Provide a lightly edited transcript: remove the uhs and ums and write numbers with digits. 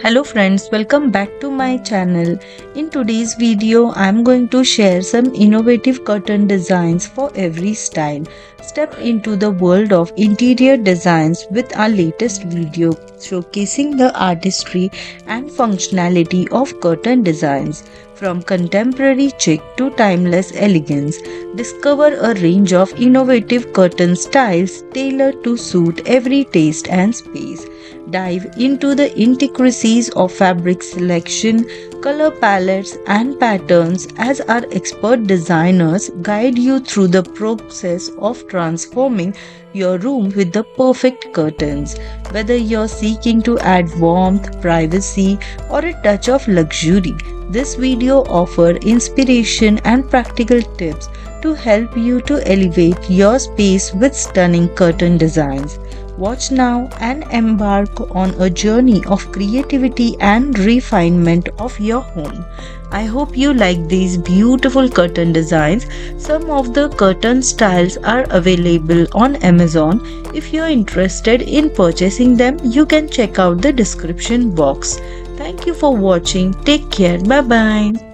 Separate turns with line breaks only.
Hello friends, welcome back to my channel. In today's video, I'm going to share some innovative curtain designs for every style. Step into the world of interior designs with our latest video showcasing the artistry and functionality of curtain designs. From contemporary chic to timeless elegance, discover a range of innovative curtain styles tailored to suit every taste and space. Dive into the intricacies of fabric selection, color palettes, and patterns as our expert designers guide you through the process of transforming your room with the perfect curtains. Whether you're seeking to add warmth, privacy, or a touch of luxury, this video offers inspiration and practical tips to help you to elevate your space with stunning curtain designs. Watch now and embark on a journey of creativity and refinement of your home. I hope you like these beautiful curtain designs. Some of the curtain styles are available on Amazon. If you're interested in purchasing them, you can check out the description box. Thank you for watching. Take care. Bye bye.